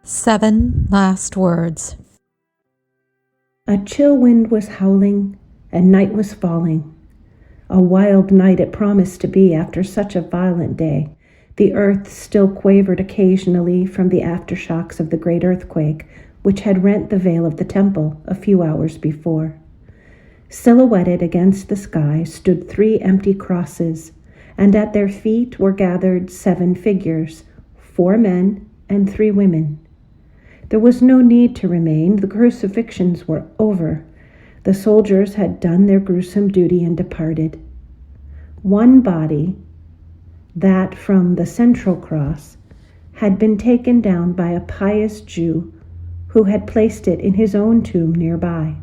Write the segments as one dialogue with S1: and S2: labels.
S1: 7 last words.
S2: A chill wind was howling, and night was falling. A wild night it promised to be after such a violent day. The earth still quavered occasionally from the aftershocks of the great earthquake, which had rent the veil of the temple a few hours before. Silhouetted against the sky stood 3 empty crosses, and at their feet were gathered 7 figures, 4 men and 3 women. There was no need to remain. The crucifixions were over. The soldiers had done their gruesome duty and departed. One body, that from the central cross, had been taken down by a pious Jew who had placed it in his own tomb nearby.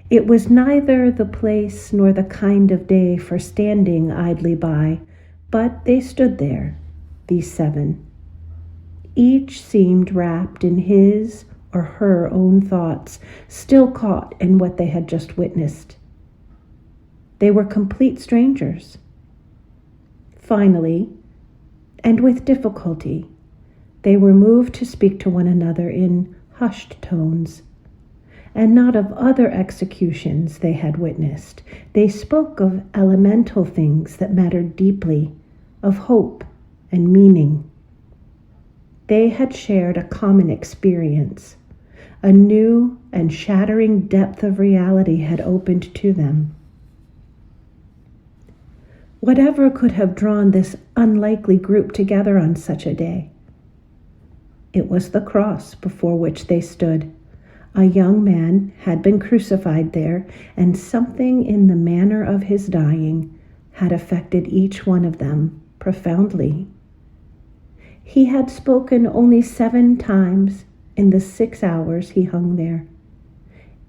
S2: It was neither the place nor the kind of day for standing idly by, but they stood there, these 7. Each seemed wrapped in his or her own thoughts, still caught in what they had just witnessed. They were complete strangers. Finally, and with difficulty, they were moved to speak to one another in hushed tones, and not of other executions they had witnessed. They spoke of elemental things that mattered deeply, of hope and meaning. They had shared a common experience. A new and shattering depth of reality had opened to them. Whatever could have drawn this unlikely group together on such a day? It was the cross before which they stood. A young man had been crucified there, and something in the manner of his dying had affected each one of them profoundly. He had spoken only 7 times in the 6 hours he hung there.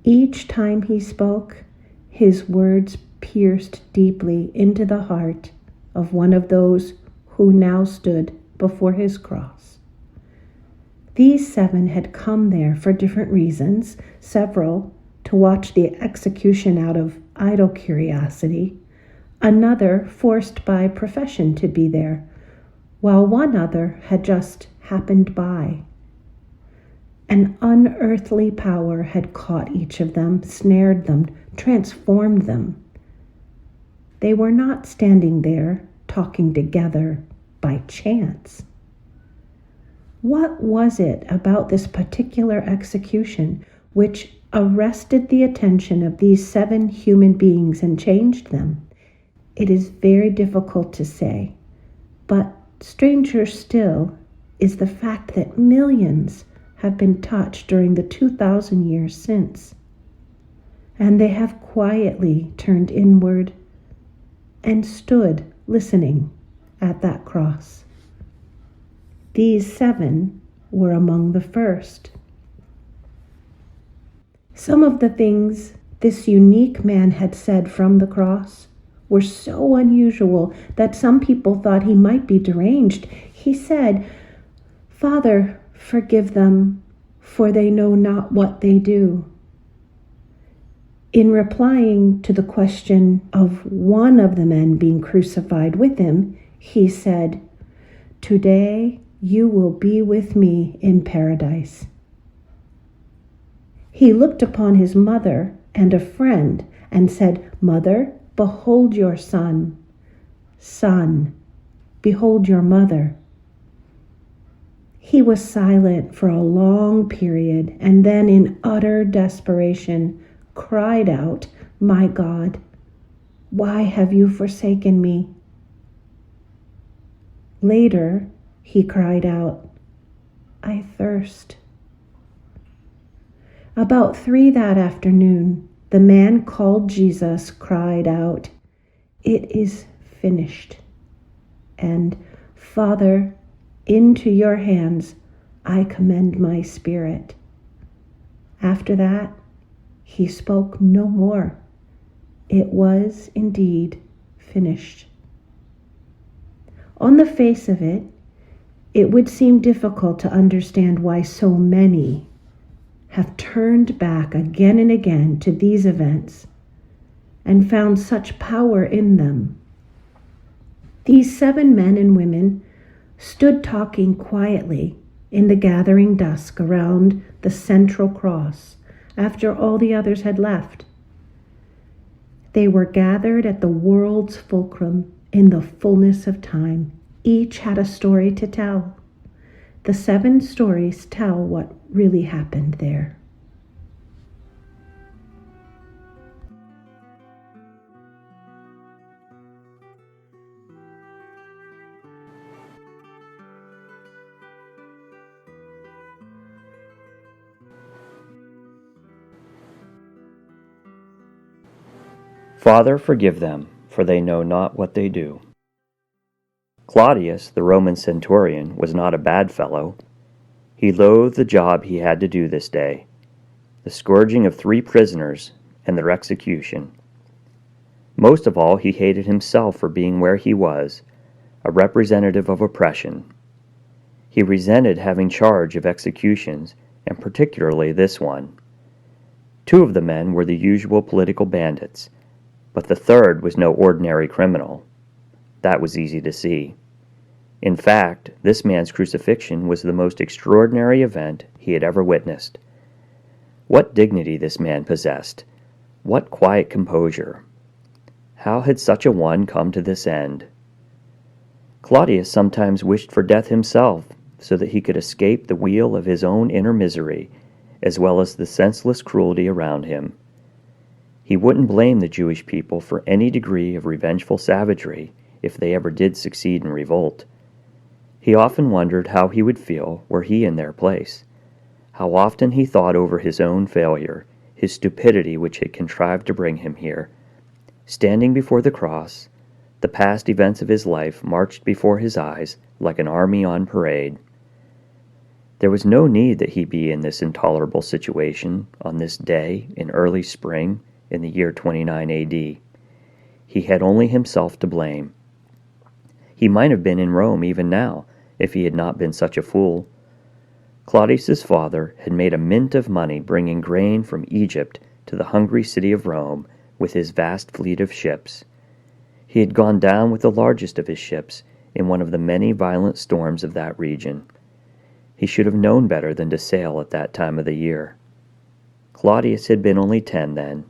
S2: Each time he spoke, his words pierced deeply into the heart of one of those who now stood before his cross. These 7 had come there for different reasons, several to watch the execution out of idle curiosity, another forced by profession to be there, while one other had just happened by. An unearthly power had caught each of them, snared them, transformed them. They were not standing there talking together by chance. What was it about this particular execution which arrested the attention of these 7 human beings and changed them? It is very difficult to say, but stranger still is the fact that millions have been touched during the 2,000 years since, and they have quietly turned inward and stood listening at that cross. These 7 were among the first. Some of the things this unique man had said from the cross were so unusual that some people thought he might be deranged. He said, "Father, forgive them, for they know not what they do." In replying to the question of one of the men being crucified with him, he said, "Today you will be with me in paradise." He looked upon his mother and a friend and said, "Mother, behold your son. Son, behold your mother." He was silent for a long period, and then in utter desperation cried out, "My God, why have you forsaken me?" Later, he cried out, "I thirst." About 3 that afternoon, the man called Jesus cried out, "It is finished." And, "Father, into your hands I commend my spirit." After that, he spoke no more. It was indeed finished. On the face of it, it would seem difficult to understand why so many have turned back again and again to these events and found such power in them. These 7 men and women stood talking quietly in the gathering dusk around the central cross after all the others had left. They were gathered at the world's fulcrum in the fullness of time. Each had a story to tell. The 7 stories tell what really happened there.
S3: Father, forgive them, for they know not what they do. Claudius, the Roman centurion, was not a bad fellow. He loathed the job he had to do this day, the scourging of 3 prisoners and their execution. Most of all, he hated himself for being where he was, a representative of oppression. He resented having charge of executions, and particularly this one. 2 of the men were the usual political bandits, but the 3rd was no ordinary criminal. That was easy to see. In fact, this man's crucifixion was the most extraordinary event he had ever witnessed. What dignity this man possessed! What quiet composure! How had such a one come to this end? Claudius sometimes wished for death himself, so that he could escape the wheel of his own inner misery, as well as the senseless cruelty around him. He wouldn't blame the Jewish people for any degree of revengeful savagery if they ever did succeed in revolt. He often wondered how he would feel were he in their place. How often he thought over his own failure, his stupidity which had contrived to bring him here. Standing before the cross, the past events of his life marched before his eyes like an army on parade. There was no need that he be in this intolerable situation on this day in early spring in the year 29 A.D. He had only himself to blame. He might have been in Rome even now, if he had not been such a fool. Claudius's father had made a mint of money bringing grain from Egypt to the hungry city of Rome with his vast fleet of ships. He had gone down with the largest of his ships in one of the many violent storms of that region. He should have known better than to sail at that time of the year. Claudius had been only 10 then.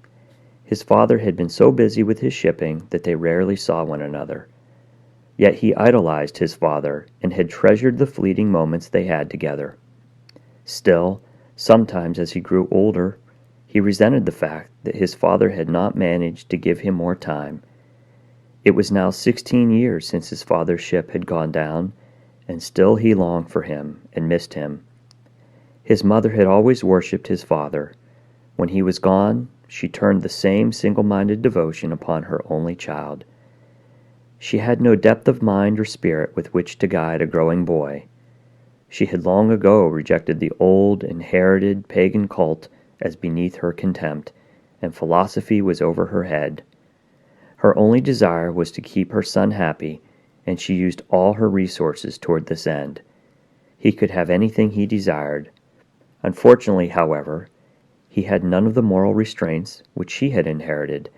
S3: His father had been so busy with his shipping that they rarely saw one another. Yet he idolized his father and had treasured the fleeting moments they had together. Still, sometimes as he grew older, he resented the fact that his father had not managed to give him more time. It was now 16 years since his father's ship had gone down, and still he longed for him and missed him. His mother had always worshipped his father. When he was gone, she turned the same single-minded devotion upon her only child. She had no depth of mind or spirit with which to guide a growing boy. She had long ago rejected the old, inherited pagan cult as beneath her contempt, and philosophy was over her head. Her only desire was to keep her son happy, and she used all her resources toward this end. He could have anything he desired. Unfortunately, however, he had none of the moral restraints which she had inherited,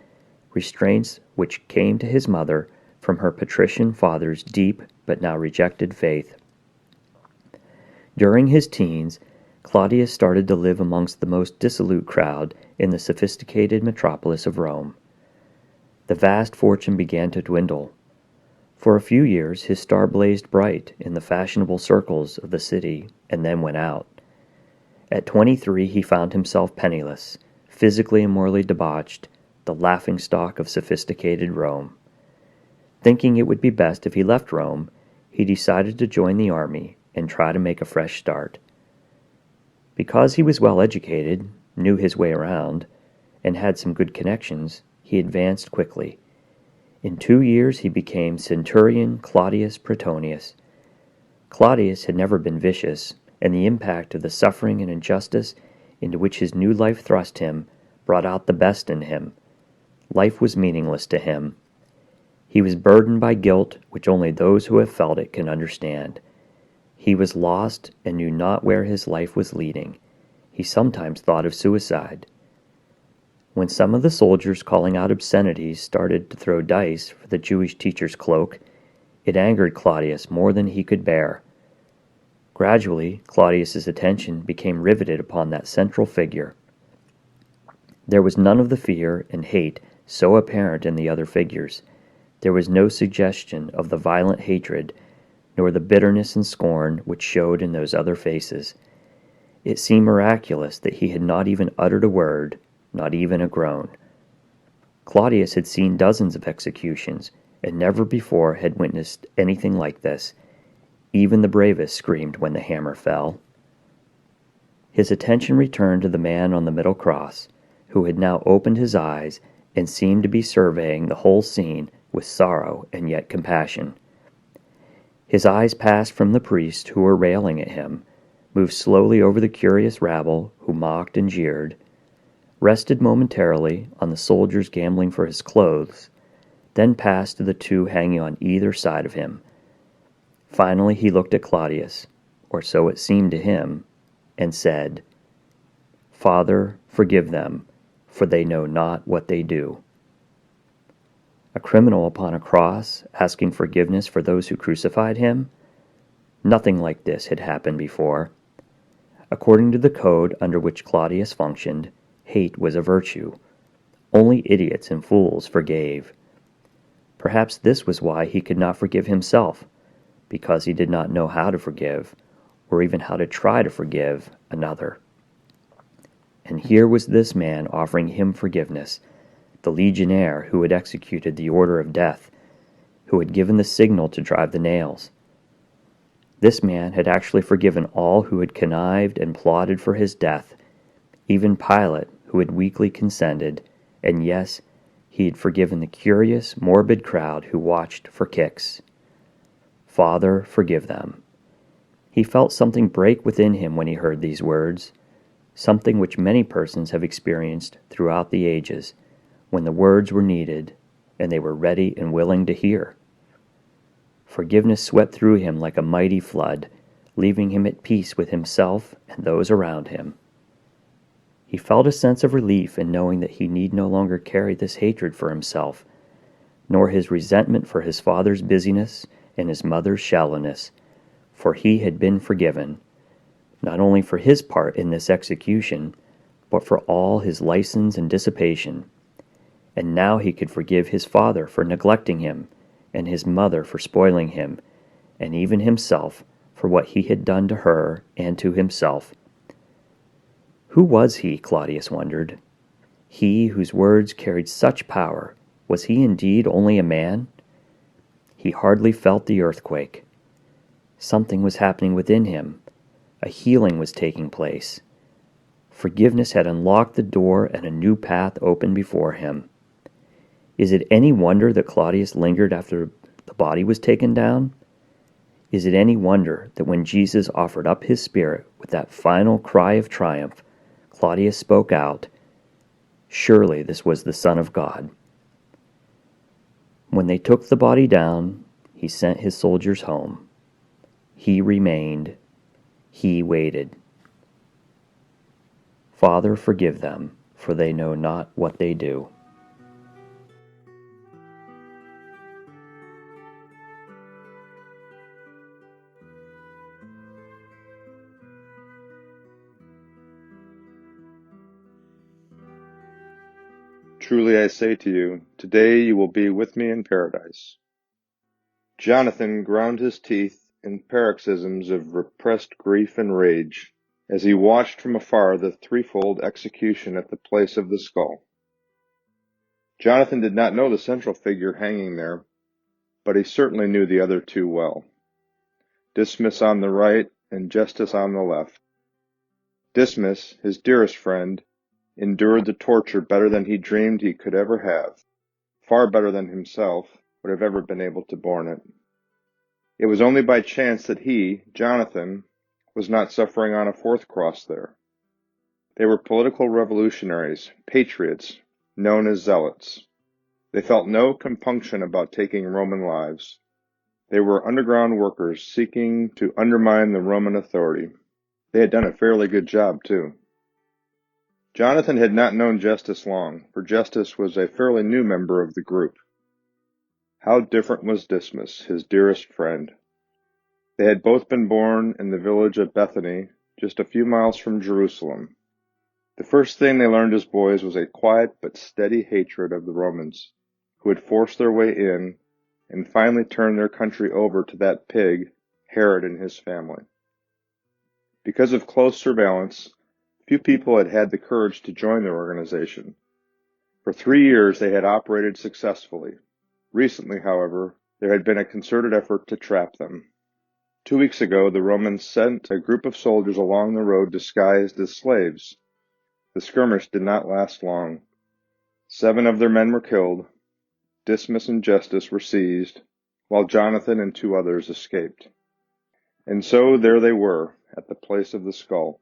S3: restraints which came to his mother from her patrician father's deep but now rejected faith. During his teens, Claudius started to live amongst the most dissolute crowd in the sophisticated metropolis of Rome. The vast fortune began to dwindle. For a few years his star blazed bright in the fashionable circles of the city and then went out. At 23 he found himself penniless, physically and morally debauched, the laughingstock of sophisticated Rome. Thinking it would be best if he left Rome, he decided to join the army and try to make a fresh start. Because he was well educated, knew his way around, and had some good connections, he advanced quickly. In 2 years he became centurion Claudius Pretonius. Claudius had never been vicious, and the impact of the suffering and injustice into which his new life thrust him brought out the best in him. Life was meaningless to him. He was burdened by guilt which only those who have felt it can understand. He was lost and knew not where his life was leading. He sometimes thought of suicide. When some of the soldiers calling out obscenities started to throw dice for the Jewish teacher's cloak, it angered Claudius more than he could bear. Gradually, Claudius's attention became riveted upon that central figure. There was none of the fear and hate so apparent in the other figures. There was no suggestion of the violent hatred, nor the bitterness and scorn which showed in those other faces. It seemed miraculous that he had not even uttered a word, not even a groan. Claudius had seen dozens of executions, and never before had witnessed anything like this. Even the bravest screamed when the hammer fell. His attention returned to the man on the middle cross, who had now opened his eyes and seemed to be surveying the whole scene with sorrow and yet compassion. His eyes passed from the priests who were railing at him, moved slowly over the curious rabble who mocked and jeered, rested momentarily on the soldiers gambling for his clothes, then passed to the two hanging on either side of him. Finally he looked at Claudius, or so it seemed to him, and said, "Father, forgive them, for they know not what they do." A criminal upon a cross, asking forgiveness for those who crucified him? Nothing like this had happened before. According to the code under which Claudius functioned, hate was a virtue. Only idiots and fools forgave. Perhaps this was why he could not forgive himself, because he did not know how to forgive, or even how to try to forgive another. And here was this man offering him forgiveness, the legionnaire who had executed the order of death, who had given the signal to drive the nails. This man had actually forgiven all who had connived and plotted for his death, even Pilate, who had weakly consented, and yes, he had forgiven the curious, morbid crowd who watched for kicks. Father, forgive them. He felt something break within him when he heard these words, something which many persons have experienced throughout the ages, when the words were needed and they were ready and willing to hear. Forgiveness swept through him like a mighty flood, leaving him at peace with himself and those around him. He felt a sense of relief in knowing that he need no longer carry this hatred for himself, nor his resentment for his father's busyness and his mother's shallowness, for he had been forgiven, not only for his part in this execution, but for all his license and dissipation. And now he could forgive his father for neglecting him, and his mother for spoiling him, and even himself for what he had done to her and to himself. Who was he, Claudius wondered? He whose words carried such power, was he indeed only a man? He hardly felt the earthquake. Something was happening within him. A healing was taking place. Forgiveness had unlocked the door and a new path opened before him. Is it any wonder that Claudius lingered after the body was taken down? Is it any wonder that when Jesus offered up his spirit with that final cry of triumph, Claudius spoke out, "Surely this was the Son of God." When they took the body down, he sent his soldiers home. He remained. He waited. Father, forgive them, for they know not what they do.
S4: Truly I say to you, today you will be with me in paradise. Jonathan ground his teeth in paroxysms of repressed grief and rage as he watched from afar the threefold execution at the place of the skull. Jonathan did not know the central figure hanging there, but he certainly knew the other two well. Dismas on the right and Justus on the left. Dismas, his dearest friend, endured the torture better than he dreamed he could ever have, far better than himself would have ever been able to borne it. It was only by chance that he, Jonathan, was not suffering on a fourth cross there. They were political revolutionaries, patriots, known as zealots. They felt no compunction about taking Roman lives. They were underground workers seeking to undermine the Roman authority. They had done a fairly good job, too. Jonathan had not known Justus long, for Justus was a fairly new member of the group. How different was Dismas, his dearest friend. They had both been born in the village of Bethany, just a few miles from Jerusalem. The first thing they learned as boys was a quiet but steady hatred of the Romans, who had forced their way in and finally turned their country over to that pig, Herod, and his family. Because of close surveillance, few people had had the courage to join their organization. For 3 years they had operated successfully. Recently, however, there had been a concerted effort to trap them. 2 weeks ago, the Romans sent a group of soldiers along the road disguised as slaves. The skirmish did not last long. 7 of their men were killed, Dismas and Justus were seized, while Jonathan and 2 others escaped. And so there they were, at the place of the skull.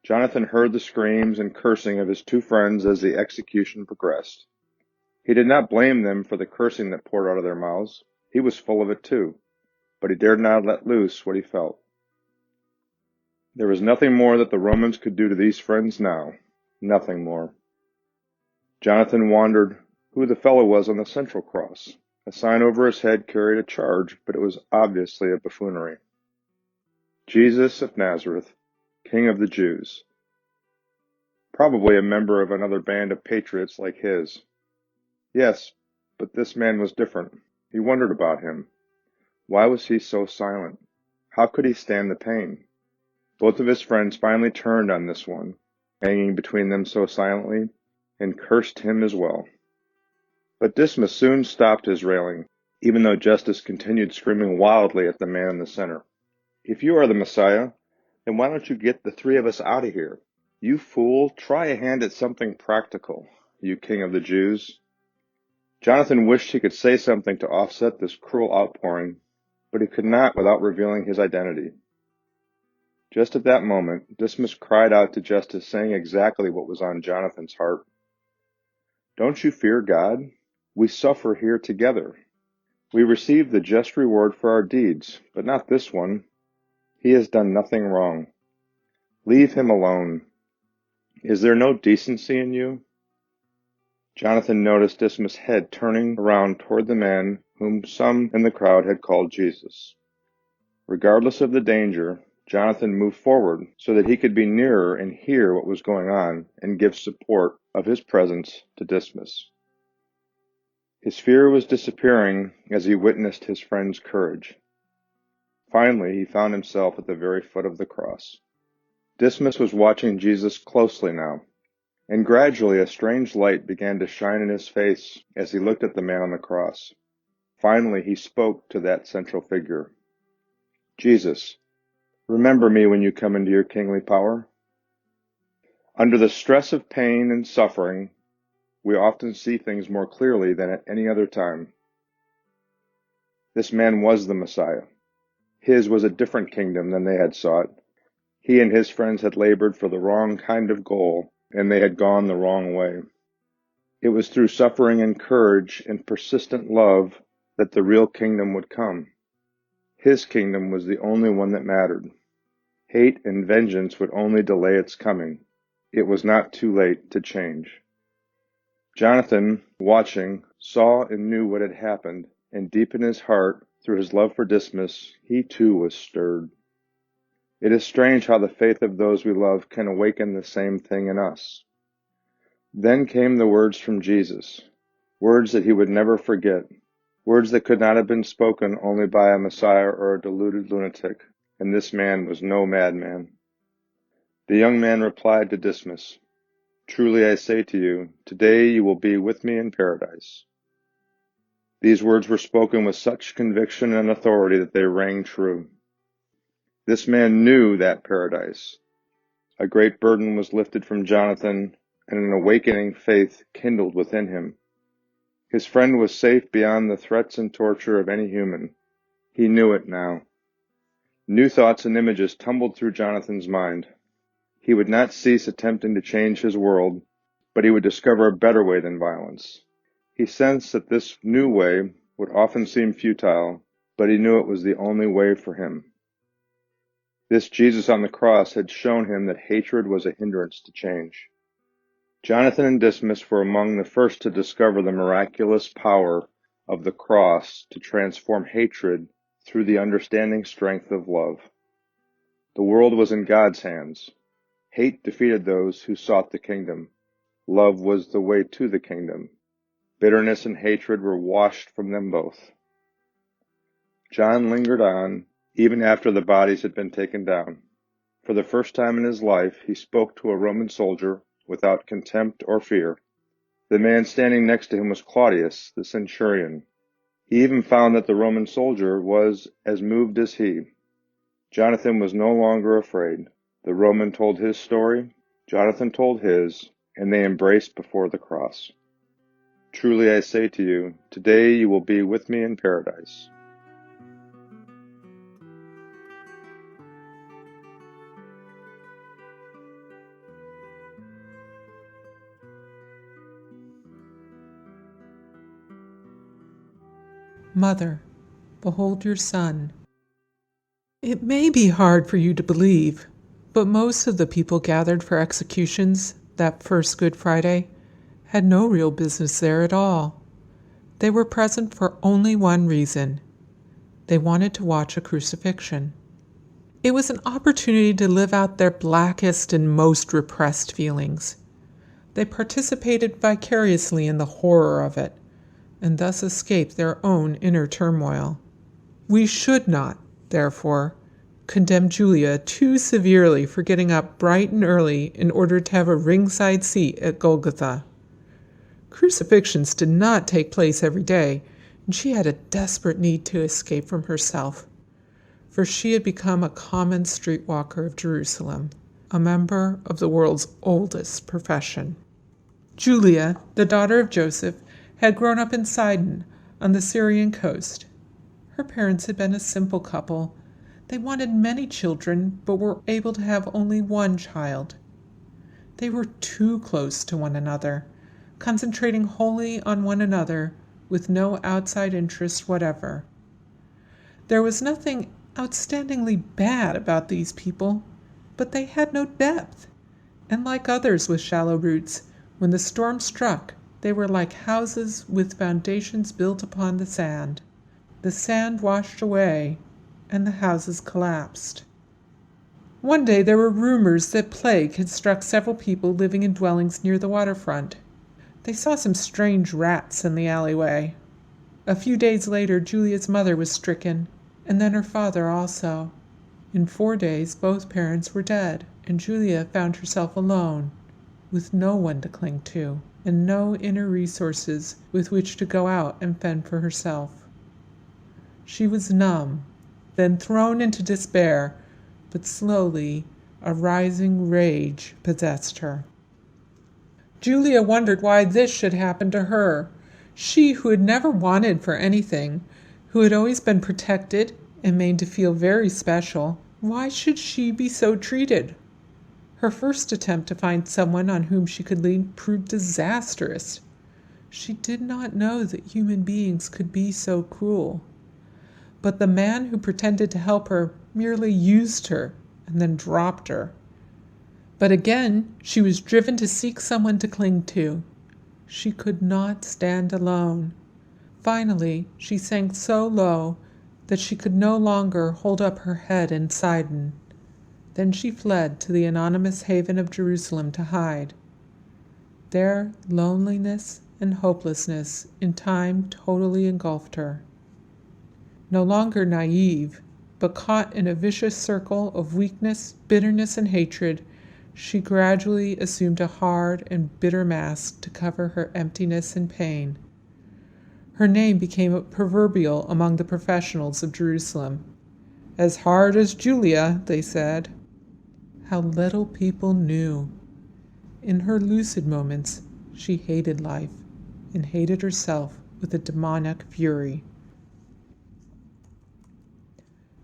S4: Jonathan heard the screams and cursing of his 2 friends as the execution progressed. He did not blame them for the cursing that poured out of their mouths. He was full of it too, but he dared not let loose what he felt. There was nothing more that the Romans could do to these friends now. Nothing more. Jonathan wondered who the fellow was on the central cross. A sign over his head carried a charge, but it was obviously a buffoonery. Jesus of Nazareth, King of the Jews. Probably a member of another band of patriots like his. Yes, but this man was different. He wondered about him. Why was he so silent? How could he stand the pain? Both of his friends finally turned on this one, hanging between them so silently, and cursed him as well. But Dismas soon stopped his railing, even though Justus continued screaming wildly at the man in the center. If you are the Messiah, then why don't you get the 3 of us out of here? You fool, try a hand at something practical, you King of the Jews. Jonathan wished he could say something to offset this cruel outpouring, but he could not without revealing his identity. Just at that moment, Dismas cried out to Justus, saying exactly what was on Jonathan's heart. Don't you fear God? We suffer here together. We receive the just reward for our deeds, but not this one. He has done nothing wrong. Leave him alone. Is there no decency in you? Jonathan noticed Dismas' head turning around toward the man whom some in the crowd had called Jesus. Regardless of the danger, Jonathan moved forward so that he could be nearer and hear what was going on and give support of his presence to Dismas. His fear was disappearing as he witnessed his friend's courage. Finally, he found himself at the very foot of the cross. Dismas was watching Jesus closely now, and gradually a strange light began to shine in his face as he looked at the man on the cross. Finally, he spoke to that central figure. Jesus, remember me when you come into your kingly power. Under the stress of pain and suffering, we often see things more clearly than at any other time. This man was the Messiah. His was a different kingdom than they had sought. He and his friends had labored for the wrong kind of goal, and they had gone the wrong way. It was through suffering and courage and persistent love that the real kingdom would come. His kingdom was the only one that mattered. Hate and vengeance would only delay its coming. It was not too late to change. Jonathan, watching, saw and knew what had happened, and deep in his heart, through his love for Dismas, he too was stirred. It is strange how the faith of those we love can awaken the same thing in us. Then came the words from Jesus, words that he would never forget, words that could not have been spoken only by a Messiah or a deluded lunatic, and this man was no madman. The young man replied to Dismas, Truly I say to you, today you will be with me in paradise. These words were spoken with such conviction and authority that they rang true. This man knew that paradise. A great burden was lifted from Jonathan, and an awakening faith kindled within him. His friend was safe beyond the threats and torture of any human. He knew it now. New thoughts and images tumbled through Jonathan's mind. He would not cease attempting to change his world, but he would discover a better way than violence. He sensed that this new way would often seem futile, but he knew it was the only way for him. This Jesus on the cross had shown him that hatred was a hindrance to change. Jonathan and Dismas were among the first to discover the miraculous power of the cross to transform hatred through the understanding strength of love. The world was in God's hands. Hate defeated those who sought the kingdom. Love was the way to the kingdom. Bitterness and hatred were washed from them both. John lingered on, even after the bodies had been taken down. For the first time in his life, he spoke to a Roman soldier without contempt or fear. The man standing next to him was Claudius, the centurion. He even found that the Roman soldier was as moved as he. Jonathan was no longer afraid. The Roman told his story, Jonathan told his, and they embraced before the cross. Truly I say to you, today you will be with me in paradise.
S5: Mother, behold your son. It may be hard for you to believe, but most of the people gathered for executions that first Good Friday had no real business there at all. They were present for only one reason. They wanted to watch a crucifixion. It was an opportunity to live out their blackest and most repressed feelings. They participated vicariously in the horror of it, and thus escaped their own inner turmoil. We should not, therefore, condemn Giulia too severely for getting up bright and early in order to have a ringside seat at Golgotha. Crucifixions did not take place every day, and she had a desperate need to escape from herself, for she had become a common streetwalker of Jerusalem, a member of the world's oldest profession. Giulia, the daughter of Joseph, had grown up in Sidon, on the Syrian coast. Her parents had been a simple couple. They wanted many children, but were able to have only one child. They were too close to one another, concentrating wholly on one another, with no outside interest whatever. There was nothing outstandingly bad about these people, but they had no depth, and like others with shallow roots, when the storm struck, they were like houses with foundations built upon the sand. The sand washed away, and the houses collapsed. One day there were rumors that plague had struck several people living in dwellings near the waterfront. They saw some strange rats in the alleyway. A few days later, Giulia's mother was stricken, and then her father also. In 4 days, both parents were dead, and Giulia found herself alone, with no one to cling to, and no inner resources with which to go out and fend for herself. She was numb, then thrown into despair, but slowly a rising rage possessed her. Giulia wondered why this should happen to her, she who had never wanted for anything, who had always been protected and made to feel very special. Why should she be so treated? Her first attempt to find someone on whom she could lean proved disastrous. She did not know that human beings could be so cruel. But the man who pretended to help her merely used her and then dropped her. But again, she was driven to seek someone to cling to. She could not stand alone. Finally, she sank so low that she could no longer hold up her head in Sidon. Then she fled to the anonymous haven of Jerusalem to hide. There, loneliness and hopelessness in time totally engulfed her. No longer naive, but caught in a vicious circle of weakness, bitterness, and hatred, she gradually assumed a hard and bitter mask to cover her emptiness and pain. Her name became proverbial among the professionals of Jerusalem. "As hard as Giulia," they said. How little people knew. In her lucid moments, she hated life and hated herself with a demonic fury.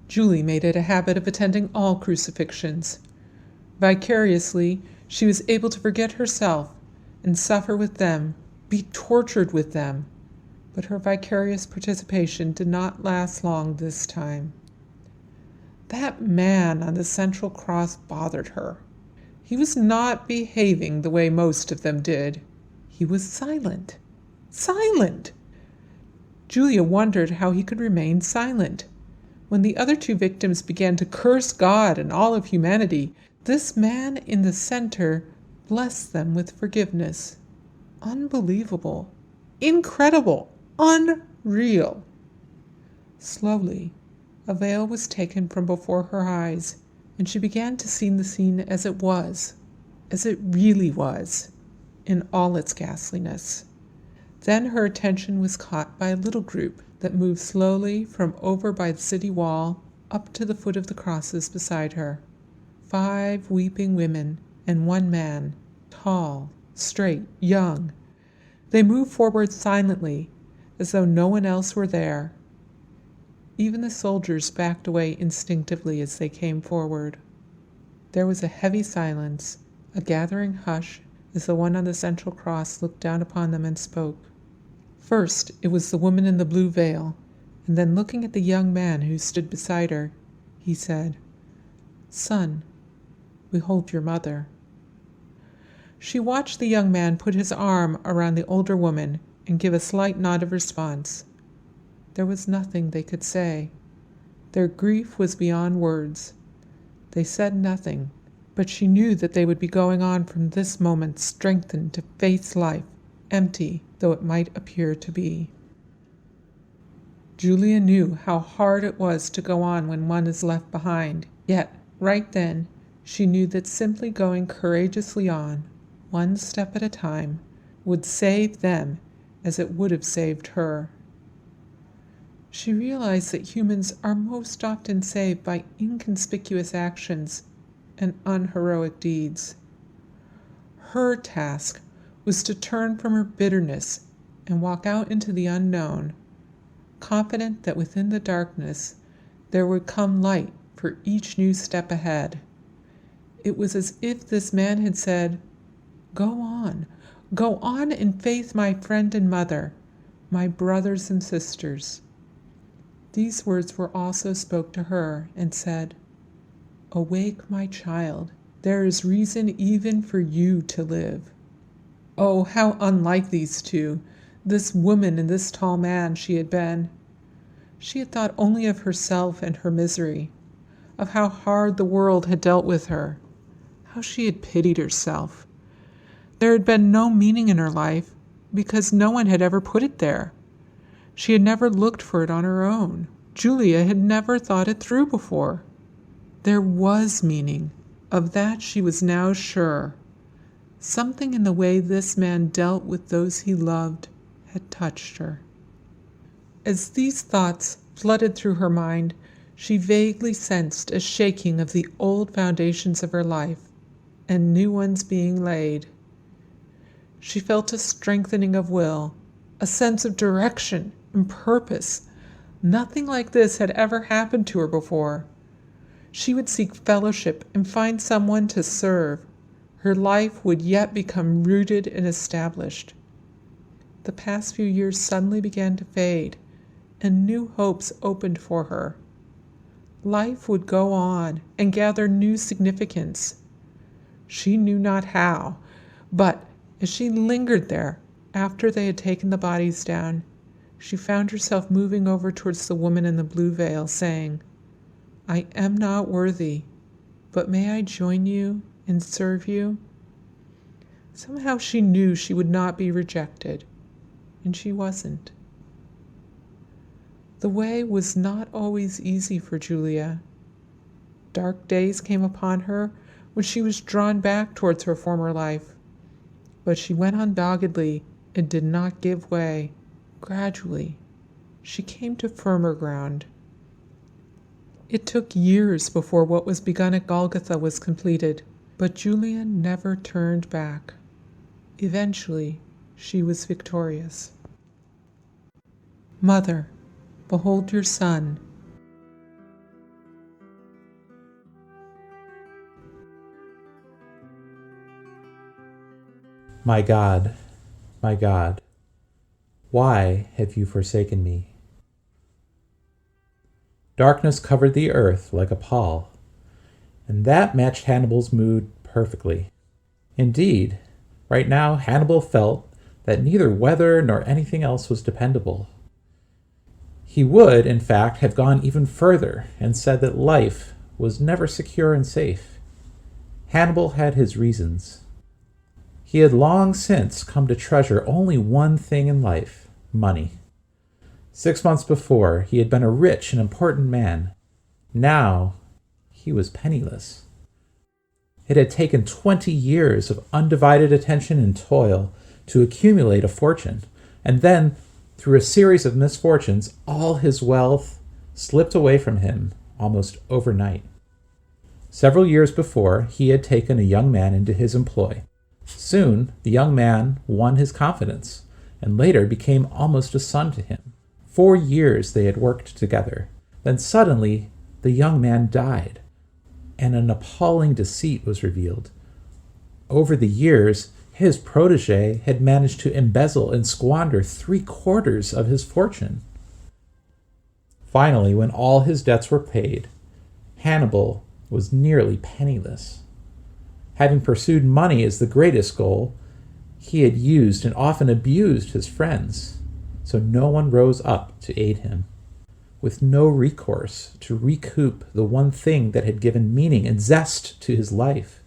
S5: Julie made it a habit of attending all crucifixions. Vicariously, she was able to forget herself and suffer with them, be tortured with them. But her vicarious participation did not last long this time. That man on the central cross bothered her. He was not behaving the way most of them did. He was silent. Silent! Giulia wondered how he could remain silent. When the other two victims began to curse God and all of humanity, this man in the center blessed them with forgiveness. Unbelievable, incredible, unreal. Slowly, a veil was taken from before her eyes, and she began to see the scene as it was, as it really was, in all its ghastliness. Then her attention was caught by a little group that moved slowly from over by the city wall up to the foot of the crosses beside her. 5 weeping women and 1 man, tall, straight, young. They moved forward silently, as though no one else were there. Even the soldiers backed away instinctively as they came forward. There was a heavy silence, a gathering hush, as the one on the central cross looked down upon them and spoke. First, it was the woman in the blue veil, and then looking at the young man who stood beside her, he said, "Son, behold your mother." She watched the young man put his arm around the older woman and give a slight nod of response. There was nothing they could say. Their grief was beyond words. They said nothing, but she knew that they would be going on from this moment strengthened to face life, empty though it might appear to be. Giulia knew how hard it was to go on when one is left behind, yet, right then, she knew that simply going courageously on, one step at a time, would save them as it would have saved her. She realized that humans are most often saved by inconspicuous actions and unheroic deeds. Her task was to turn from her bitterness and walk out into the unknown, confident that within the darkness there would come light for each new step ahead. It was as if this man had said, go on in faith, my friend and mother, my brothers and sisters." These words were also spoke to her and said, "Awake, my child, there is reason even for you to live." Oh, how unlike these two, this woman and this tall man, she had been. She had thought only of herself and her misery, of how hard the world had dealt with her, how she had pitied herself. There had been no meaning in her life because no one had ever put it there. She had never looked for it on her own. Giulia had never thought it through before. There was meaning. Of that she was now sure. Something in the way this man dealt with those he loved had touched her. As these thoughts flooded through her mind, she vaguely sensed a shaking of the old foundations of her life and new ones being laid. She felt a strengthening of will, a sense of direction and purpose. Nothing like this had ever happened to her before. She would seek fellowship and find someone to serve. Her life would yet become rooted and established. The past few years suddenly began to fade, and new hopes opened for her. Life would go on and gather new significance. She knew not how, but as she lingered there, after they had taken the bodies down, she found herself moving over towards the woman in the blue veil, saying, "I am not worthy, but may I join you and serve you?" Somehow she knew she would not be rejected, and she wasn't. The way was not always easy for Giulia. Dark days came upon her when she was drawn back towards her former life. But she went on doggedly and did not give way. Gradually, she came to firmer ground. It took years before what was begun at Golgotha was completed, but Giulia never turned back. Eventually, she was victorious. "Mother, behold your son."
S6: My God, why have you forsaken me? Darkness covered the earth like a pall, and that matched Hannibal's mood perfectly. Indeed, right now Hannibal felt that neither weather nor anything else was dependable. He would, in fact, have gone even further and said that life was never secure and safe. Hannibal had his reasons. He had long since come to treasure only one thing in life: money. 6 months before, he had been a rich and important man. Now, he was penniless. It had taken 20 years of undivided attention and toil to accumulate a fortune, and then, through a series of misfortunes, all his wealth slipped away from him almost overnight. Several years before, he had taken a young man into his employ. Soon, the young man won his confidence, and later became almost a son to him. 4 years they had worked together. Then suddenly, the young man died, and an appalling deceit was revealed. Over the years, his protege had managed to embezzle and squander 3/4 of his fortune. Finally, when all his debts were paid, Hannibal was nearly penniless. Having pursued money as the greatest goal, he had used and often abused his friends, so no one rose up to aid him. With no recourse to recoup the one thing that had given meaning and zest to his life,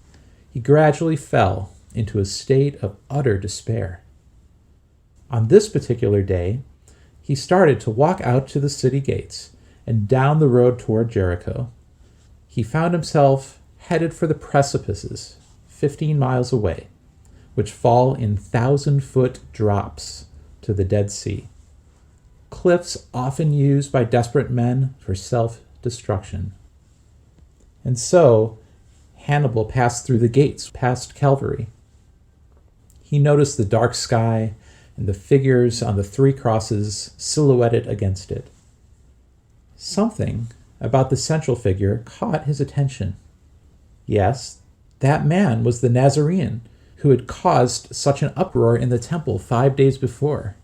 S6: he gradually fell into a state of utter despair. On this particular day, he started to walk out to the city gates and down the road toward Jericho. He found himself headed for the precipices 15 miles away, which fall in 1,000-foot drops to the Dead Sea, cliffs often used by desperate men for self-destruction. And so, Hannibal passed through the gates, past Calvary. He noticed the dark sky and the figures on the 3 crosses silhouetted against it. Something about the central figure caught his attention. Yes, that man was the Nazarene who had caused such an uproar in the temple 5 days before.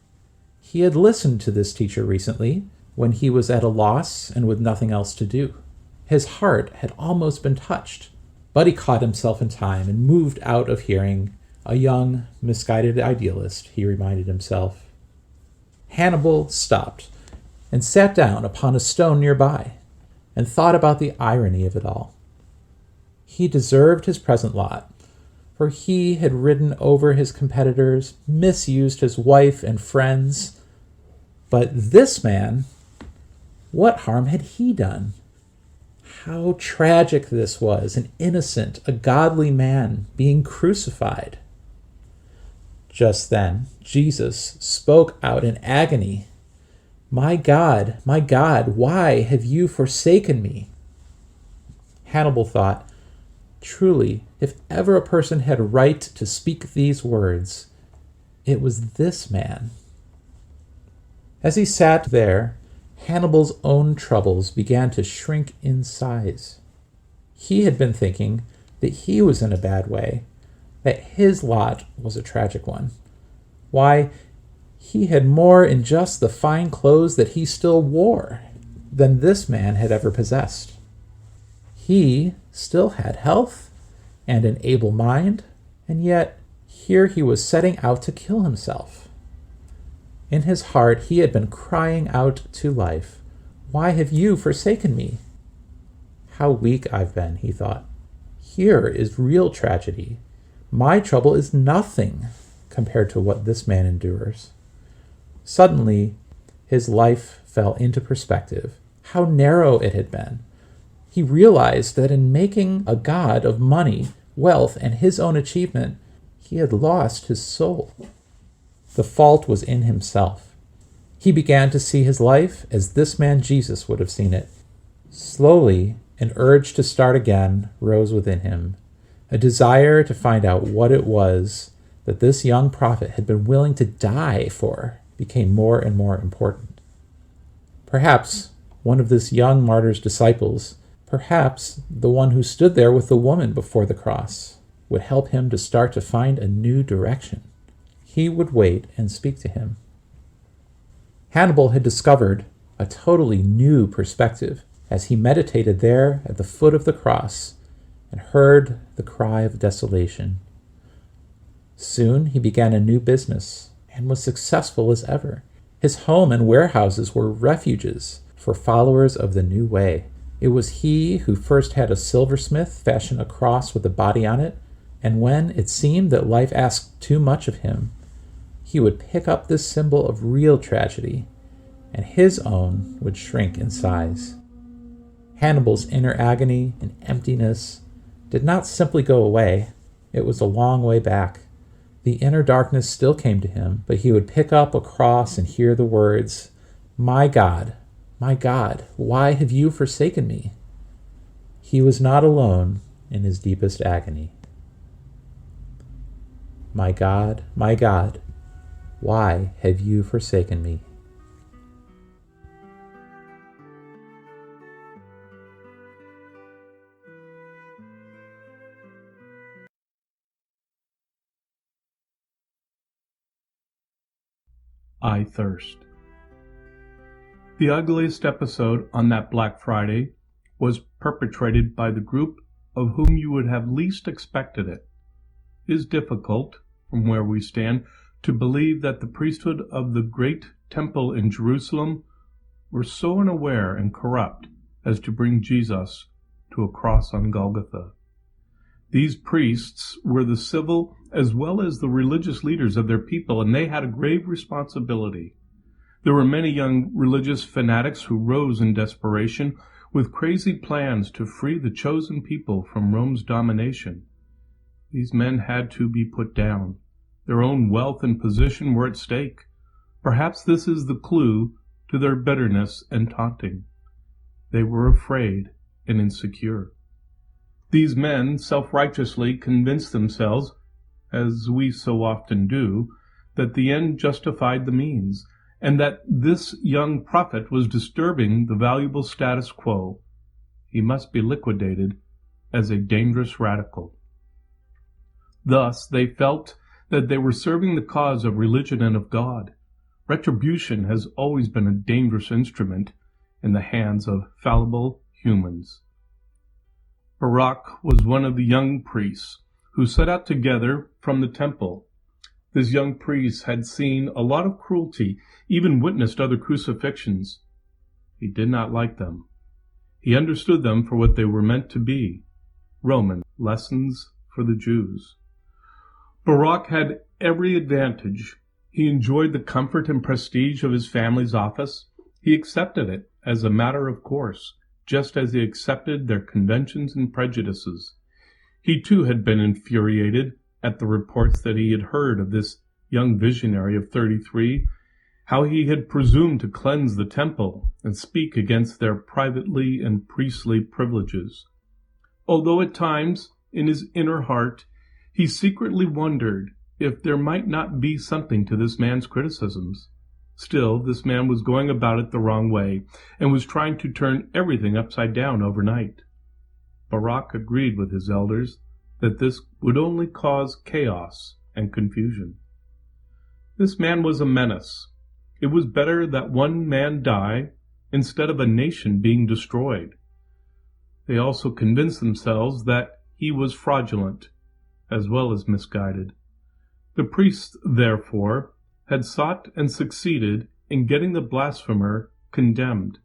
S6: He had listened to this teacher recently when he was at a loss and with nothing else to do. His heart had almost been touched, but he caught himself in time and moved out of hearing. A young, misguided idealist, he reminded himself. Hannibal stopped and sat down upon a stone nearby and thought about the irony of it all. He deserved his present lot, for he had ridden over his competitors, misused his wife and friends. But this man, what harm had he done? How tragic this was, an innocent, a godly man being crucified. Just then, Jesus spoke out in agony. My God, why have you forsaken me?" Hannibal thought, truly, if ever a person had right to speak these words, it was this man. As he sat there, Hannibal's own troubles began to shrink in size. He had been thinking that he was in a bad way, that his lot was a tragic one. Why, he had more in just the fine clothes that he still wore than this man had ever possessed. He still had health and an able mind, and yet here he was setting out to kill himself. In his heart he had been crying out to life, "Why have you forsaken me?" How weak I've been, he thought. Here is real tragedy. My trouble is nothing compared to what this man endures. Suddenly, his life fell into perspective. How narrow it had been. He realized that in making a god of money, wealth, and his own achievement, he had lost his soul. The fault was in himself. He began to see his life as this man Jesus would have seen it. Slowly, an urge to start again rose within him, a desire to find out what it was that this young prophet had been willing to die for became more and more important. Perhaps one of this young martyr's disciples, perhaps the one who stood there with the woman before the cross, would help him to start to find a new direction. He would wait and speak to him. Hannibal had discovered a totally new perspective as he meditated there at the foot of the cross and heard the cry of desolation. Soon he began a new business and was successful as ever. His home and warehouses were refuges for followers of the new way. It was he who first had a silversmith fashion a cross with a body on it, and when it seemed that life asked too much of him, he would pick up this symbol of real tragedy, and his own would shrink in size. Hannibal's inner agony and emptiness did not simply go away. It was a long way back. The inner darkness still came to him, but he would pick up a cross and hear the words, my God, why have you forsaken me?" He was not alone in his deepest agony. My God, why have you forsaken me?"
S7: I Thirst. The ugliest episode on that Black Friday was perpetrated by the group of whom you would have least expected it. It is difficult, from where we stand, to believe that the priesthood of the great temple in Jerusalem were so unaware and corrupt as to bring Jesus to a cross on Golgotha. These priests were the civil as well as the religious leaders of their people, and they had a grave responsibility. There were many young religious fanatics who rose in desperation with crazy plans to free the chosen people from Rome's domination. These men had to be put down. Their own wealth and position were at stake. Perhaps this is the clue to their bitterness and taunting. They were afraid and insecure. These men self-righteously convinced themselves, as we so often do, that the end justified the means, and that this young prophet was disturbing the valuable status quo. He must be liquidated as a dangerous radical. Thus they felt that they were serving the cause of religion and of God. Retribution has always been a dangerous instrument in the hands of fallible humans. Barak was one of the young priests who set out together from the temple. This young priest had seen a lot of cruelty, even witnessed other crucifixions. He did not like them. He understood them for what they were meant to be, Roman lessons for the Jews. Barak had every advantage. He enjoyed the comfort and prestige of his family's office. He accepted it as a matter of course, just as he accepted their conventions and prejudices. He too had been infuriated at the reports that he had heard of this young visionary of 33, how he had presumed to cleanse the temple and speak against their privately and priestly privileges. Although at times, in his inner heart, he secretly wondered if there might not be something to this man's criticisms. Still, this man was going about it the wrong way and was trying to turn everything upside down overnight. Barak agreed with his elders that this would only cause chaos and confusion. This man was a menace. It was better that one man die instead of a nation being destroyed. They also convinced themselves that he was fraudulent as well as misguided. The priests, therefore, had sought and succeeded in getting the blasphemer condemned.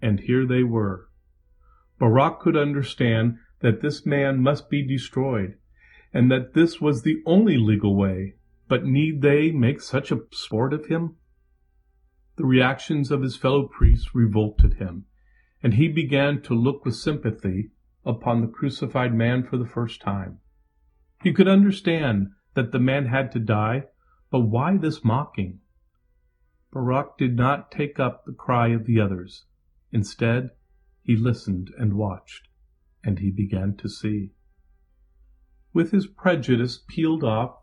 S7: And here they were. Barak could understand that this man must be destroyed, and that this was the only legal way, but need they make such a sport of him? The reactions of his fellow priests revolted him, and he began to look with sympathy upon the crucified man for the first time. He could understand that the man had to die, but why this mocking? Barak did not take up the cry of the others. Instead, he listened and watched, and he began to see. With his prejudice peeled off,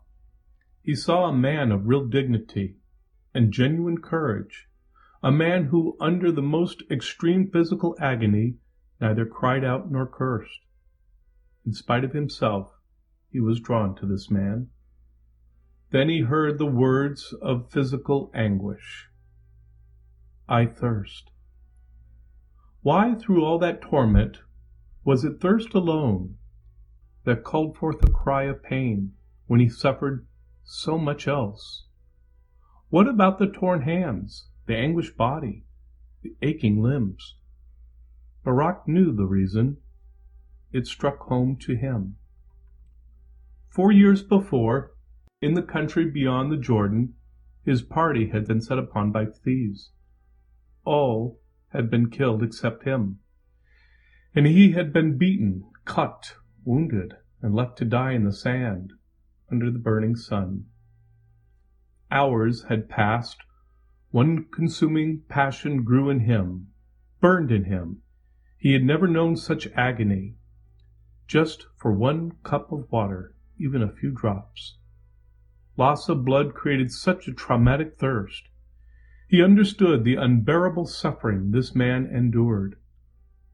S7: he saw a man of real dignity and genuine courage, a man who, under the most extreme physical agony, neither cried out nor cursed. In spite of himself, he was drawn to this man. Then he heard the words of physical anguish. I thirst. Why, through all that torment, was it thirst alone that called forth a cry of pain when he suffered so much else? What about the torn hands, the anguished body, the aching limbs? Barak knew the reason. It struck home to him. 4 years before, in the country beyond the Jordan, his party had been set upon by thieves. All had been killed except him, and he had been beaten, cut, wounded, and left to die in the sand under the burning sun. Hours had passed. One consuming passion grew in him, burned in him. He had never known such agony. Just for 1 cup of water, even a few drops. Loss of blood created such a traumatic thirst. He understood the unbearable suffering this man endured.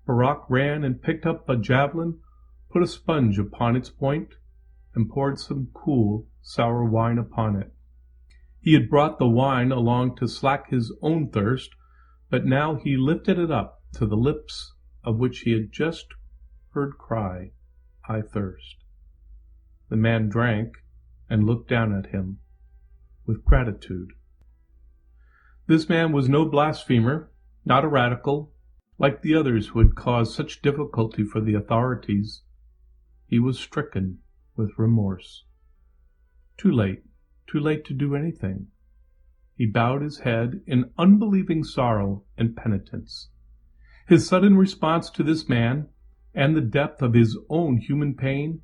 S7: Barak ran and picked up a javelin, put a sponge upon its point, and poured some cool, sour wine upon it. He had brought the wine along to slake his own thirst, but now he lifted it up to the lips of which he had just heard cry, "I thirst." The man drank and looked down at him with gratitude. This man was no blasphemer, not a radical, like the others who had caused such difficulty for the authorities. He was stricken with remorse. Too late to do anything. He bowed his head in unbelieving sorrow and penitence. His sudden response to this man, and the depth of his own human pain,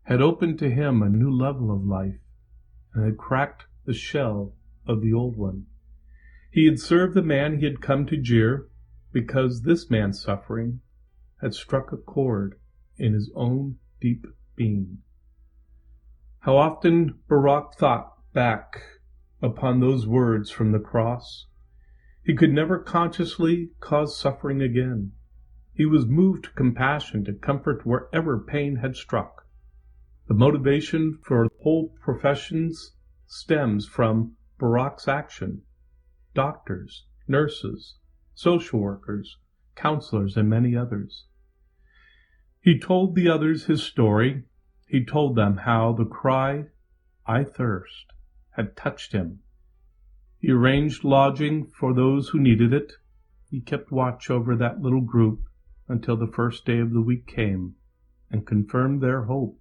S7: had opened to him a new level of life, and had cracked the shell of the old one. He had served the man he had come to jeer, because this man's suffering had struck a chord in his own deep being. How often Barak thought back upon those words from the cross. He could never consciously cause suffering again. He was moved to compassion to comfort wherever pain had struck. The motivation for whole professions stems from Barak's action. Doctors, nurses, social workers, counselors, and many others. He told the others his story. He told them how the cry, "I thirst," had touched him. He arranged lodging for those who needed it. He kept watch over that little group until the first day of the week came and confirmed their hope.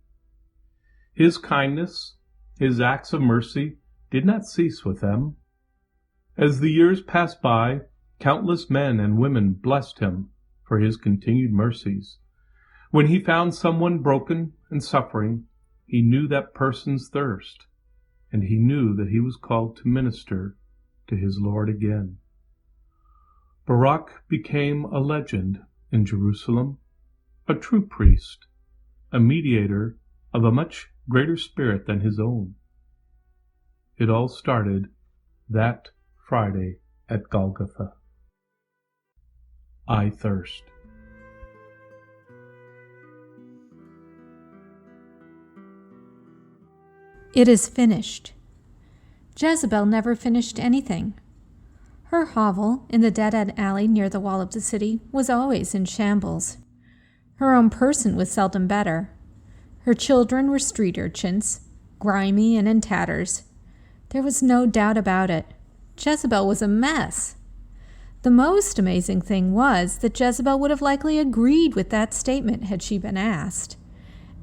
S7: His kindness, his acts of mercy, did not cease with them. As the years passed by, countless men and women blessed him for his continued mercies. When he found someone broken and suffering, he knew that person's thirst, and he knew that he was called to minister to his Lord again. Barak became a legend in Jerusalem, a true priest, a mediator of a much greater spirit than his own. It all started that Friday at Golgotha. I thirst.
S1: It is finished. Jezebel never finished anything. Her hovel in the dead-end alley near the wall of the city was always in shambles. Her own person was seldom better. Her children were street urchins, grimy and in tatters. There was no doubt about it. Jezebel was a mess. The most amazing thing was that Jezebel would have likely agreed with that statement had she been asked,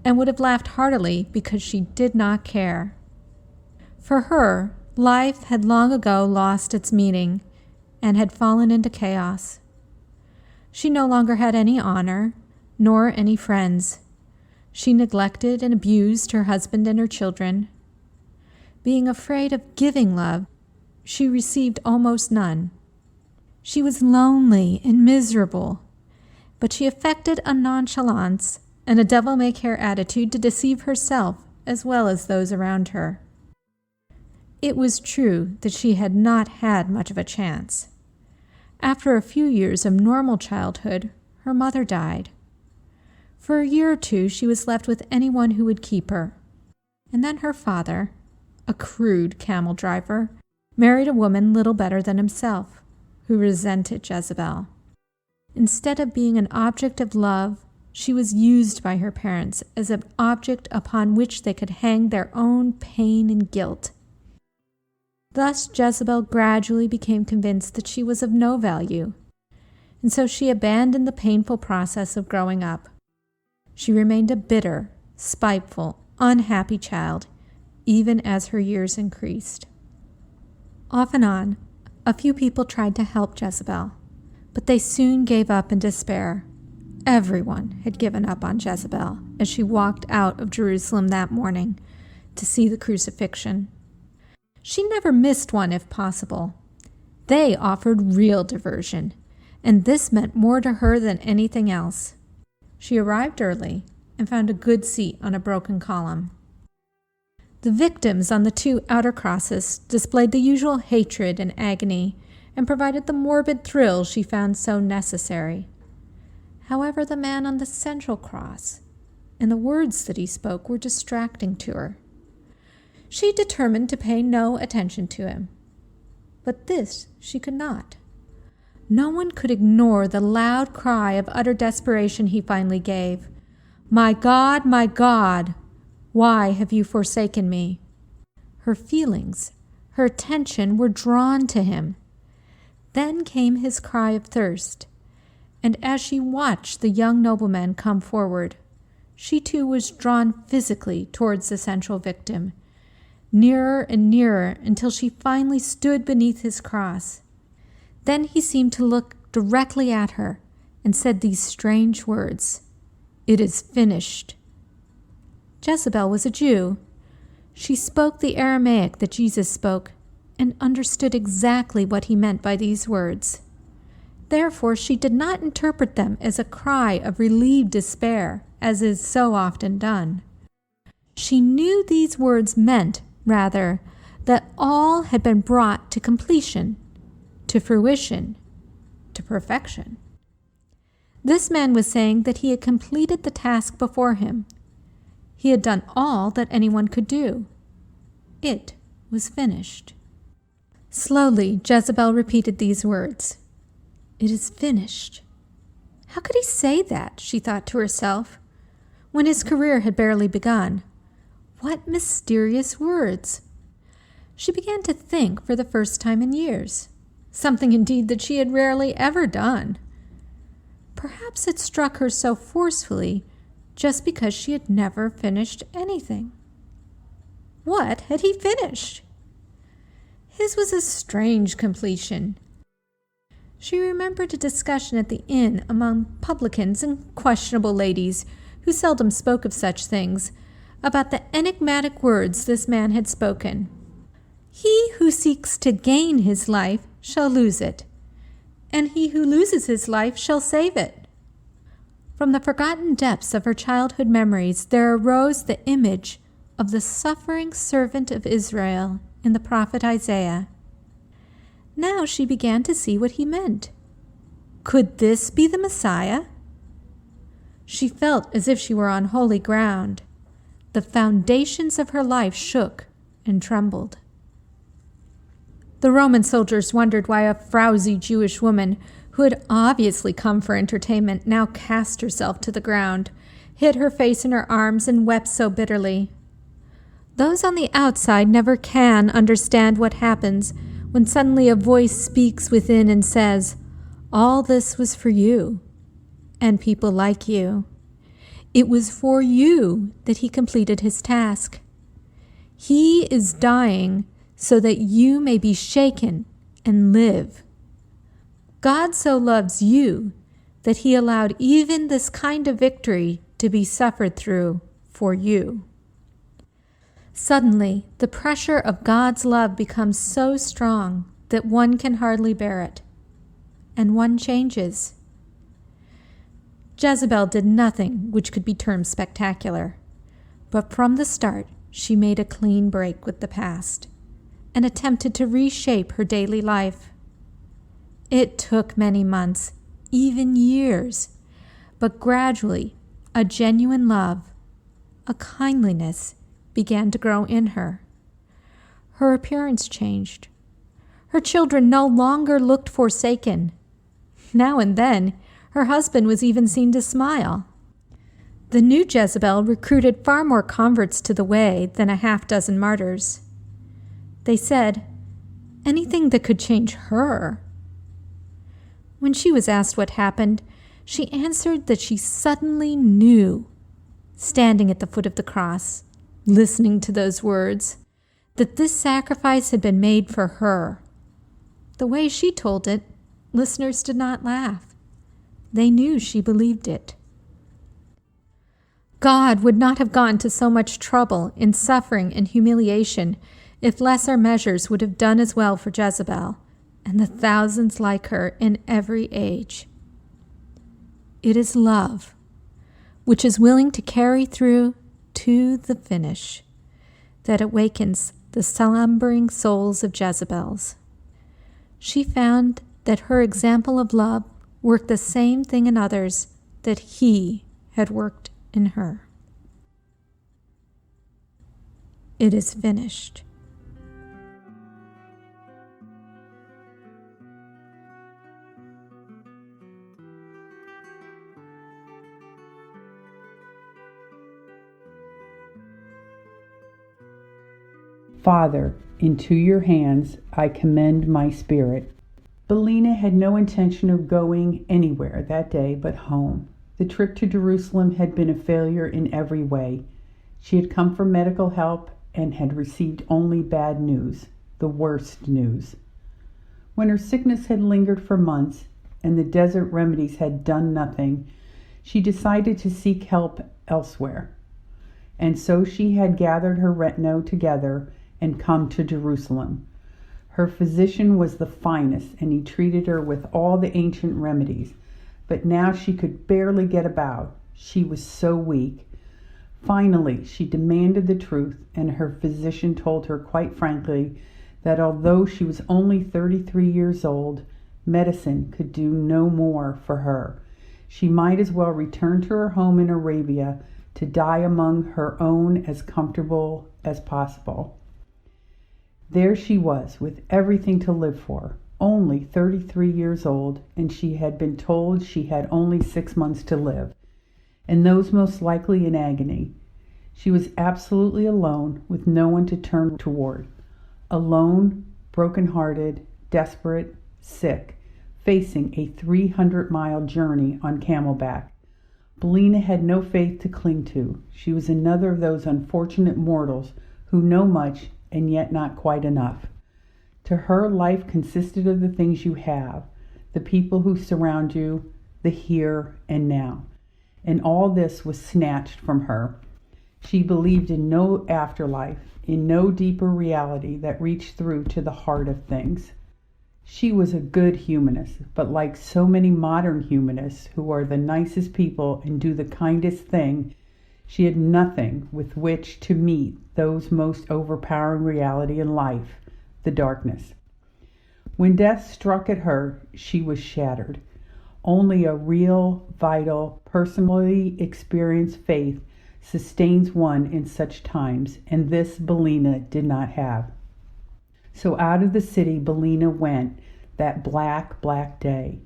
S1: and would have laughed heartily because she did not care. For her, life had long ago lost its meaning and had fallen into chaos. She no longer had any honor, nor any friends. She neglected and abused her husband and her children. Being afraid of giving love, she received almost none. She was lonely and miserable, but she affected a nonchalance and a devil-may-care attitude to deceive herself as well as those around her. It was true that she had not had much of a chance. After a few years of normal childhood, her mother died. For a year or two, she was left with anyone who would keep her. And then her father, a crude camel driver, married a woman little better than himself, who resented Jezebel. Instead of being an object of love, she was used by her parents as an object upon which they could hang their own pain and guilt. Thus Jezebel gradually became convinced that she was of no value, and so she abandoned the painful process of growing up. She remained a bitter, spiteful, unhappy child, even as her years increased. Off and on, a few people tried to help Jezebel, but they soon gave up in despair. Everyone had given up on Jezebel as she walked out of Jerusalem that morning to see the crucifixion. She never missed one if possible. They offered real diversion, and this meant more to her than anything else. She arrived early and found a good seat on a broken column. The victims on the two outer crosses displayed the usual hatred and agony and provided the morbid thrill she found so necessary. However, the man on the central cross and the words that he spoke were distracting to her. She determined to pay no attention to him. But this she could not. No one could ignore the loud cry of utter desperation he finally gave. My God, why have you forsaken me?" Her feelings, her attention were drawn to him. Then came his cry of thirst, and as she watched the young nobleman come forward, she too was drawn physically towards the central victim, nearer and nearer until she finally stood beneath his cross. Then he seemed to look directly at her and said these strange words, "It is finished." Jezebel was a Jew. She spoke the Aramaic that Jesus spoke and understood exactly what he meant by these words. Therefore, she did not interpret them as a cry of relieved despair, as is so often done. She knew these words meant, rather, that all had been brought to completion, to fruition, to perfection. This man was saying that he had completed the task before him. He had done all that anyone could do. It was finished. Slowly, Jezebel repeated these words. "It is finished." How could he say that, she thought to herself, when his career had barely begun? What mysterious words! She began to think for the first time in years, something indeed that she had rarely ever done. Perhaps it struck her so forcefully just because she had never finished anything. What had he finished? His was a strange completion. She remembered a discussion at the inn among publicans and questionable ladies who seldom spoke of such things, about the enigmatic words this man had spoken. "He who seeks to gain his life shall lose it, and he who loses his life shall save it." From the forgotten depths of her childhood memories there arose the image of the suffering servant of Israel in the prophet Isaiah. Now she began to see what he meant. Could this be the Messiah? She felt as if she were on holy ground. The foundations of her life shook and trembled. The Roman soldiers wondered why a frowsy Jewish woman, who had obviously come for entertainment, now cast herself to the ground, hid her face in her arms, and wept so bitterly. Those on the outside never can understand what happens when suddenly a voice speaks within and says, "All this was for you, and people like you. It was for you that he completed his task. He is dying so that you may be shaken and live. God so loves you that he allowed even this kind of victory to be suffered through for you." Suddenly, the pressure of God's love becomes so strong that one can hardly bear it, and one changes. Jezebel did nothing which could be termed spectacular, but from the start she made a clean break with the past and attempted to reshape her daily life. It took many months, even years, but gradually a genuine love, a kindliness, began to grow in her. Her appearance changed. Her children no longer looked forsaken. Now and then, her husband was even seen to smile. The new Jezebel recruited far more converts to the way than a half-dozen martyrs. They said, anything that could change her. When she was asked what happened, she answered that she suddenly knew, standing at the foot of the cross, listening to those words, that this sacrifice had been made for her. The way she told it, listeners did not laugh. They knew she believed it. God would not have gone to so much trouble in suffering and humiliation if lesser measures would have done as well for Jezebel and the thousands like her in every age. It is love, which is willing to carry through to the finish, that awakens the slumbering souls of Jezebels. She found that her example of love worked the same thing in others that he had worked in her. It is finished.
S8: Father, into your hands I commend my spirit. Valina had no intention of going anywhere that day but home. The trip to Jerusalem had been a failure in every way. She had come for medical help and had received only bad news, the worst news. When her sickness had lingered for months and the desert remedies had done nothing, she decided to seek help elsewhere. And so she had gathered her retinue together and come to Jerusalem. Her physician was the finest, and he treated her with all the ancient remedies. But now she could barely get about. She was so weak. Finally, she demanded the truth, and her physician told her quite frankly that although she was only 33 years old, medicine could do no more for her. She might as well return to her home in Arabia to die among her own as comfortable as possible. There she was, with everything to live for, only 33 years old, and she had been told she had only 6 months to live, and those most likely in agony. She was absolutely alone, with no one to turn toward. Alone, broken-hearted, desperate, sick, facing a 300-mile journey on camelback. Valina had no faith to cling to. She was another of those unfortunate mortals who know much and yet not quite enough. To her, life consisted of the things you have, the people who surround you, the here and now. And all this was snatched from her. She believed in no afterlife, in no deeper reality that reached through to the heart of things. She was a good humanist, but like so many modern humanists who are the nicest people and do the kindest thing, she had nothing with which to meet those most overpowering reality in life, the darkness. When death struck at her, she was shattered. Only a real, vital, personally experienced faith sustains one in such times, and this Valina did not have. So out of the city Valina went that black, black day.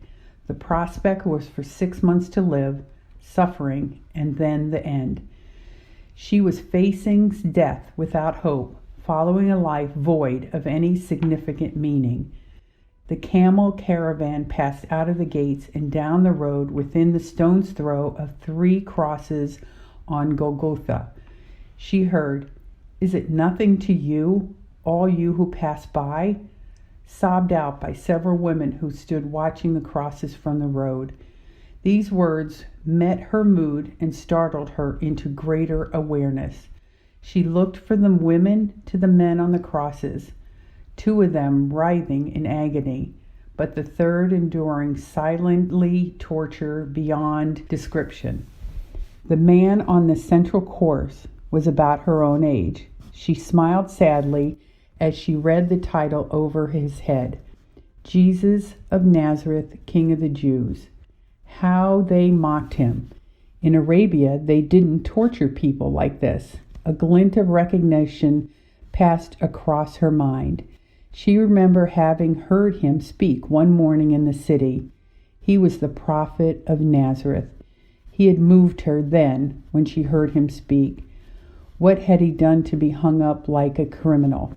S8: The prospect was for 6 months to live, suffering, and then the end. She was facing death without hope, following a life void of any significant meaning. The camel caravan passed out of the gates and down the road within the stone's throw of 3 crosses on Golgotha. She heard, "Is it nothing to you, all you who pass by?" sobbed out by several women who stood watching the crosses from the road. These words met her mood and startled her into greater awareness. She looked from the women to the men on the crosses, 2 of them writhing in agony, but the third enduring silently torture beyond description. The man on the central course was about her own age. She smiled sadly as she read the title over his head, Jesus of Nazareth, King of the Jews. How they mocked him. In Arabia, they didn't torture people like this. A glint of recognition passed across her mind. She remembered having heard him speak one morning in the city. He was the prophet of Nazareth. He had moved her then when she heard him speak. What had he done to be hung up like a criminal?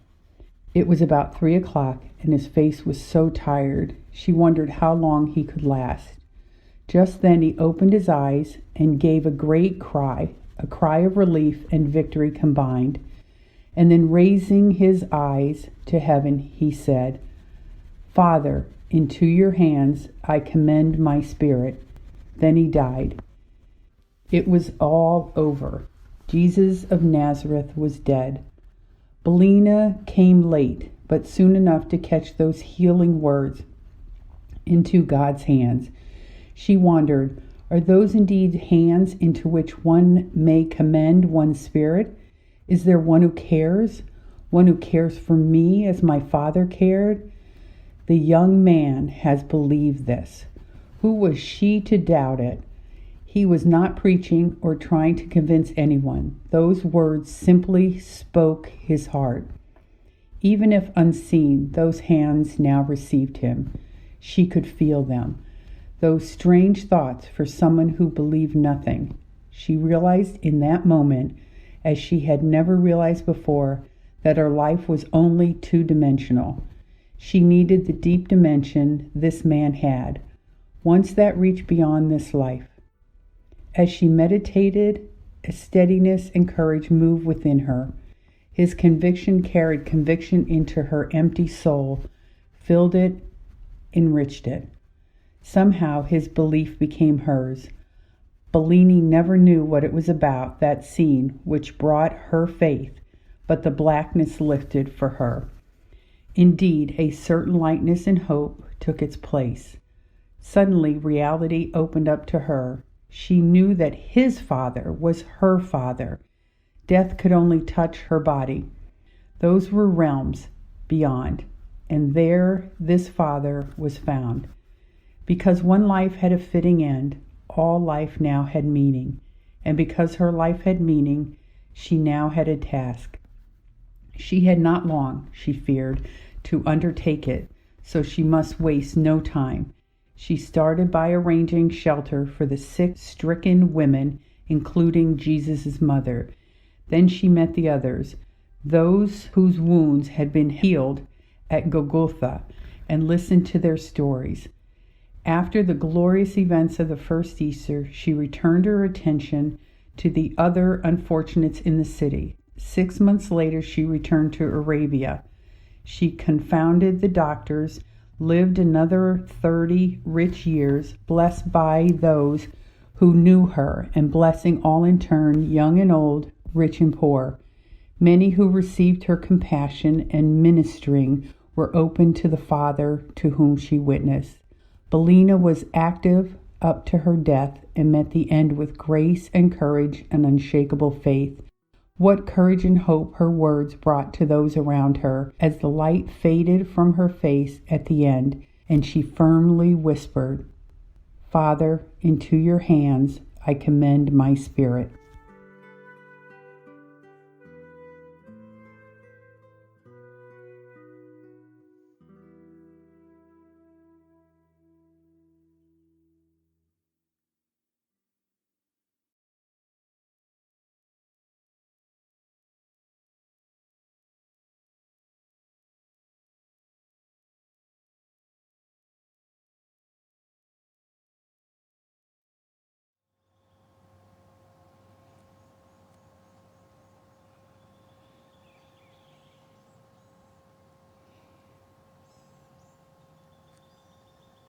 S8: It was about 3 o'clock, and his face was so tired, she wondered how long he could last. Just then he opened his eyes and gave a great cry, a cry of relief and victory combined. And then raising his eyes to heaven, he said, "Father, into your hands I commend my spirit." Then he died. It was all over. Jesus of Nazareth was dead. Valina came late, but soon enough to catch those healing words, "into God's hands." She wondered, are those indeed hands into which one may commend one's spirit? Is there one who cares for me as my Father cared? The young man has believed this. Who was she to doubt it? He was not preaching or trying to convince anyone. Those words simply spoke his heart. Even if unseen, those hands now received him. She could feel them. Those strange thoughts for someone who believed nothing. She realized in that moment, as she had never realized before, that her life was only two-dimensional. She needed the deep dimension this man had, once that reached beyond this life. As she meditated, a steadiness and courage moved within her. His conviction carried conviction into her empty soul, filled it, enriched it. Somehow his belief became hers. Bellini never knew what it was about, that scene which brought her faith, but the blackness lifted for her. Indeed, a certain lightness and hope took its place. Suddenly reality opened up to her. She knew that his Father was her Father. Death could only touch her body. Those were realms beyond, and there this Father was found. Because one life had a fitting end, all life now had meaning. And because her life had meaning, she now had a task. She had not long, she feared, to undertake it, so she must waste no time. She started by arranging shelter for the sick, stricken women, including Jesus' mother. Then she met the others, those whose wounds had been healed at Golgotha, and listened to their stories. After the glorious events of the first Easter, she returned her attention to the other unfortunates in the city. 6 months later, she returned to Arabia. She confounded the doctors, lived another 30 rich years, blessed by those who knew her, and blessing all in turn, young and old, rich and poor. Many who received her compassion and ministering were open to the Father to whom she witnessed. Valina was active up to her death and met the end with grace and courage and unshakable faith. What courage and hope her words brought to those around her as the light faded from her face at the end, and she firmly whispered, "Father, into your hands I commend my spirit."